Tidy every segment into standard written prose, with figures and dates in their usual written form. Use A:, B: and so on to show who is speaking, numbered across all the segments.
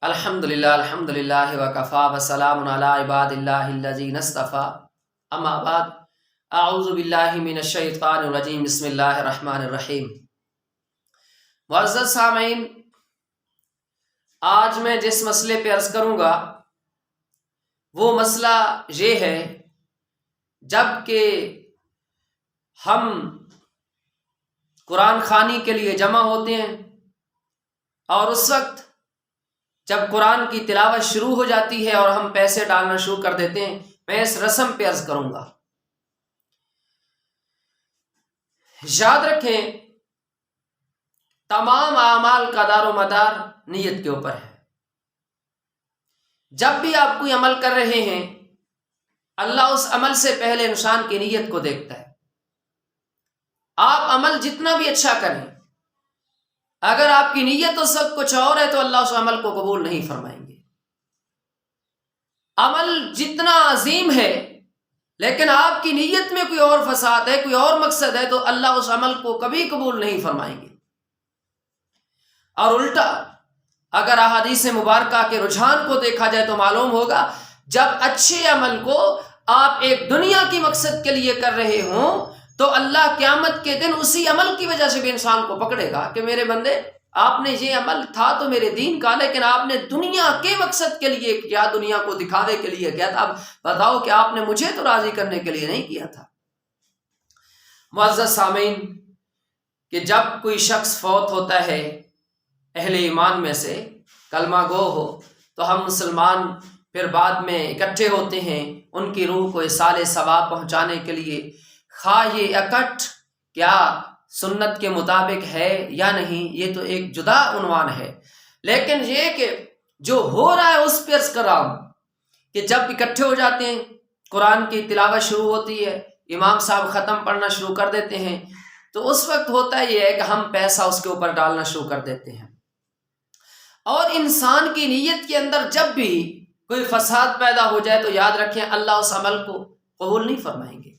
A: الحمدللہ وکفا وسلام علی عباد اللہ الذین اصطفی اما بعد اعوذ باللہ من الشیطان الرجیم بسم اللہ الرحمن الرحیم۔ معزز سامعین، آج میں جس مسئلے پہ عرض کروں گا وہ مسئلہ یہ ہے، جب کہ ہم قرآن خوانی کے لیے جمع ہوتے ہیں اور اس وقت جب قرآن کی تلاوت شروع ہو جاتی ہے اور ہم پیسے ڈالنا شروع کر دیتے ہیں، میں اس رسم پہ عرض کروں گا۔ یاد رکھیں، تمام اعمال کا دار و مدار نیت کے اوپر ہے۔ جب بھی آپ کوئی عمل کر رہے ہیں، اللہ اس عمل سے پہلے انسان کی نیت کو دیکھتا ہے۔ آپ عمل جتنا بھی اچھا کریں، اگر آپ کی نیت اس وقت کچھ اور ہے تو اللہ اس عمل کو قبول نہیں فرمائیں گے۔ عمل جتنا عظیم ہے لیکن آپ کی نیت میں کوئی اور فساد ہے، کوئی اور مقصد ہے، تو اللہ اس عمل کو کبھی قبول نہیں فرمائیں گے۔ اور الٹا، اگر احادیث مبارکہ کے رجحان کو دیکھا جائے تو معلوم ہوگا، جب اچھے عمل کو آپ ایک دنیا کی مقصد کے لیے کر رہے ہوں تو اللہ قیامت کے دن اسی عمل کی وجہ سے بھی انسان کو پکڑے گا کہ میرے بندے، آپ نے یہ عمل تھا تو میرے دین کا، لیکن آپ نے دنیا کے مقصد کے لیے کیا، دنیا کو دکھاوے کے لیے کیا تھا۔ اب بتاؤ کہ آپ نے مجھے تو راضی کرنے کے لیے نہیں کیا تھا۔ معزز سامعین، کہ جب کوئی شخص فوت ہوتا ہے اہل ایمان میں سے، کلمہ گو ہو، تو ہم مسلمان پھر بعد میں اکٹھے ہوتے ہیں ان کی روح کو ایصال ثواب پہنچانے کے لیے۔ خواہ یہ اکٹھ کیا سنت کے مطابق ہے یا نہیں، یہ تو ایک جدا عنوان ہے، لیکن یہ کہ جو ہو رہا ہے اس پہ عرض کر رہا ہوں کہ جب اکٹھے ہو جاتے ہیں، قرآن کی تلاوت شروع ہوتی ہے، امام صاحب ختم پڑھنا شروع کر دیتے ہیں، تو اس وقت ہوتا یہ ہے کہ ہم پیسہ اس کے اوپر ڈالنا شروع کر دیتے ہیں۔ اور انسان کی نیت کے اندر جب بھی کوئی فساد پیدا ہو جائے تو یاد رکھیں اللہ اس عمل کو قبول نہیں فرمائیں گے۔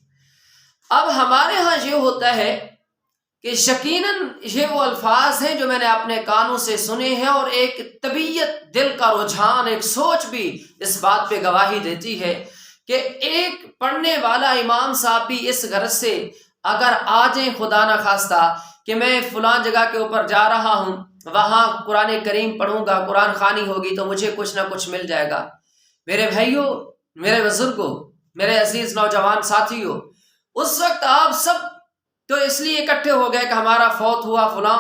A: اب ہمارے ہاں یہ ہوتا ہے کہ یقیناً یہ وہ الفاظ ہیں جو میں نے اپنے کانوں سے سنے ہیں، اور ایک طبیعت، دل کا رجحان، ایک سوچ بھی اس بات پہ گواہی دیتی ہے کہ ایک پڑھنے والا امام صاحب بھی اس غرض سے اگر آ جائیں خدا نہ خواستہ کہ میں فلاں جگہ کے اوپر جا رہا ہوں، وہاں قرآن کریم پڑھوں گا، قرآن خوانی ہوگی تو مجھے کچھ نہ کچھ مل جائے گا۔ میرے بھائیوں، میرے بزرگوں، میرے عزیز نوجوان ساتھیوں، اس وقت آپ سب تو اس لیے اکٹھے ہو گئے کہ ہمارا فوت ہوا فلاں،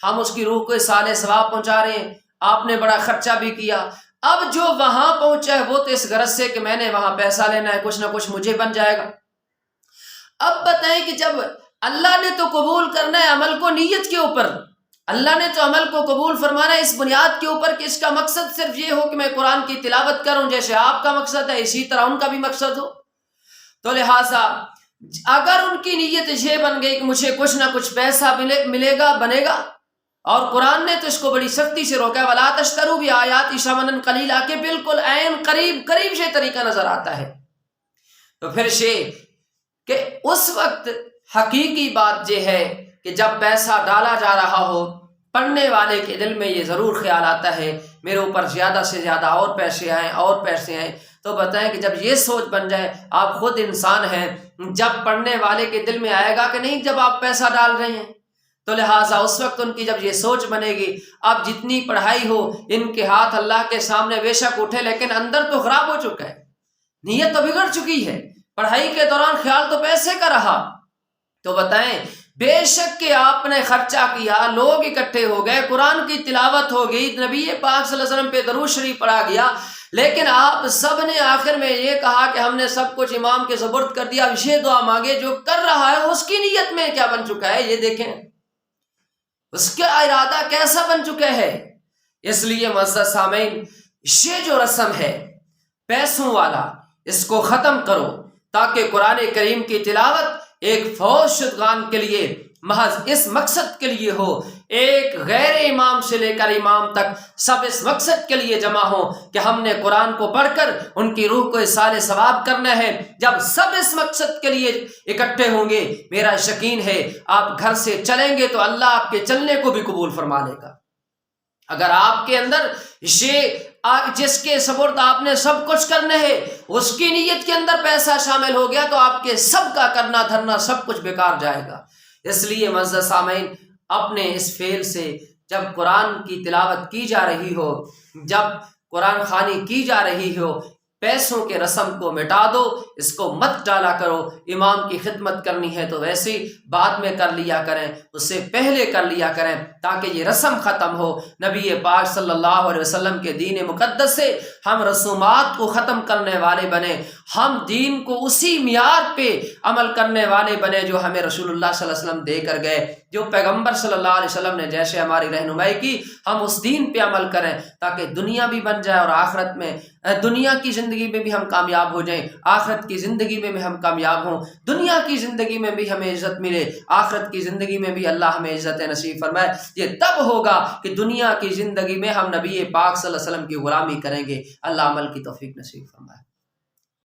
A: ہم اس کی روح کو ایصال ثواب پہنچا رہے ہیں، آپ نے بڑا خرچہ بھی کیا۔ اب جو وہاں پہنچا ہے وہ تو اس غرض سے کہ میں نے وہاں پیسہ لینا ہے، کچھ نہ کچھ مجھے بن جائے گا۔ اب بتائیں کہ جب اللہ نے تو قبول کرنا ہے عمل کو نیت کے اوپر، اللہ نے تو عمل کو قبول فرمانا ہے اس بنیاد کے اوپر کہ اس کا مقصد صرف یہ ہو کہ میں قرآن کی تلاوت کروں، جیسے آپ کا مقصد ہے اسی طرح ان کا بھی مقصد ہو، تو لہٰذا اگر ان کی نیت یہ بن گئی کہ مجھے کچھ نہ کچھ پیسہ ملے گا، بنے گا، اور قرآن نے تو اس کو بڑی سختی سے روکا ہے، وَلَا تَشْتَرُوا بِآيَاتِي ثَمَنًا قَلِيلًا، کہ بالکل عین قریب یہ طریقہ نظر آتا ہے۔ تو پھر یہ کہ اس وقت حقیقی بات یہ ہے کہ جب پیسہ ڈالا جا رہا ہو، پڑھنے والے کے دل میں یہ ضرور خیال آتا ہے میرے اوپر زیادہ سے زیادہ اور پیسے آئیں اور پیسے آئیں، تو بتائیں کہ جب یہ سوچ بن جائے، آپ خود انسان ہیں، جب پڑھنے والے کے دل میں آئے گا کہ نہیں جب آپ پیسہ ڈال رہے ہیں، تو لہٰذا اس وقت ان کی جب یہ سوچ بنے گی، اب جتنی پڑھائی ہو ان کے ہاتھ اللہ کے سامنے بے شک اٹھے لیکن اندر تو خراب ہو چکا ہے، نیت تو بگڑ چکی ہے، پڑھائی کے دوران خیال تو پیسے کا رہا، تو بتائیں بے شک کہ آپ نے خرچہ کیا، لوگ اکٹھے ہو گئے، قرآن کی تلاوت ہو گئی، نبی پاک صلی اللہ علیہ وسلم پہ درود شریف پڑھا گیا، لیکن آپ سب نے آخر میں یہ کہا کہ ہم نے سب کچھ امام کے سپرد کر دیا، اب یہ دعا مانگے، جو کر رہا ہے اس کی نیت میں کیا بن چکا ہے، یہ دیکھیں اس کا ارادہ کیسا بن چکا ہے۔ اس لیے معزز سامعین، یہ جو رسم ہے پیسوں والا، اس کو ختم کرو تاکہ قرآن کریم کی تلاوت ایک فوج شدگان کے لیے محض اس مقصد کے لیے ہو، ایک غیر امام سے لے کر امام تک سب اس مقصد کے لیے جمع ہوں کہ ہم نے قرآن کو پڑھ کر ان کی روح کو ایصال ثواب کرنا ہے۔ جب سب اس مقصد کے لیے اکٹھے ہوں گے، میرا یقین ہے آپ گھر سے چلیں گے تو اللہ آپ کے چلنے کو بھی قبول فرما لے گا۔ اگر آپ کے اندر جس کے سپرد آپ نے سب کچھ کرنا ہے، اس کی نیت کے اندر پیسہ شامل ہو گیا تو آپ کے سب کا کرنا دھرنا سب کچھ بیکار جائے گا۔ اس لیے معزز سامعین، اپنے اس فعل سے جب قرآن کی تلاوت کی جا رہی ہو، جب قرآن خوانی کی جا رہی ہو، پیسوں کے رسم کو مٹا دو، اس کو مت ڈالا کرو۔ امام کی خدمت کرنی ہے تو ویسے بعد میں کر لیا کریں، اس سے پہلے کر لیا کریں تاکہ یہ رسم ختم ہو۔ نبی پاک صلی اللہ علیہ وسلم کے دین مقدس سے ہم رسومات کو ختم کرنے والے بنے، ہم دین کو اسی معیار پہ عمل کرنے والے بنے جو ہمیں رسول اللہ صلی اللہ علیہ وسلم دے کر گئے، جو پیغمبر صلی اللہ علیہ وسلم نے جیسے ہماری رہنمائی کی، ہم اس دین پہ عمل کریں تاکہ دنیا بھی بن جائے اور آخرت میں، دنیا کی زندگی میں بھی ہم کامیاب ہو جائیں، آخرت کی زندگی میں بھی ہم کامیاب ہوں، دنیا کی زندگی میں بھی ہمیں عزت ملے، آخرت کی زندگی میں بھی اللہ ہمیں عزت نصیب فرمائے۔ یہ تب ہوگا کہ دنیا کی زندگی میں ہم نبی پاک صلی اللہ علیہ وسلم کی غلامی کریں گے۔ اللہ عمل کی توفیق نصیب فرمائے۔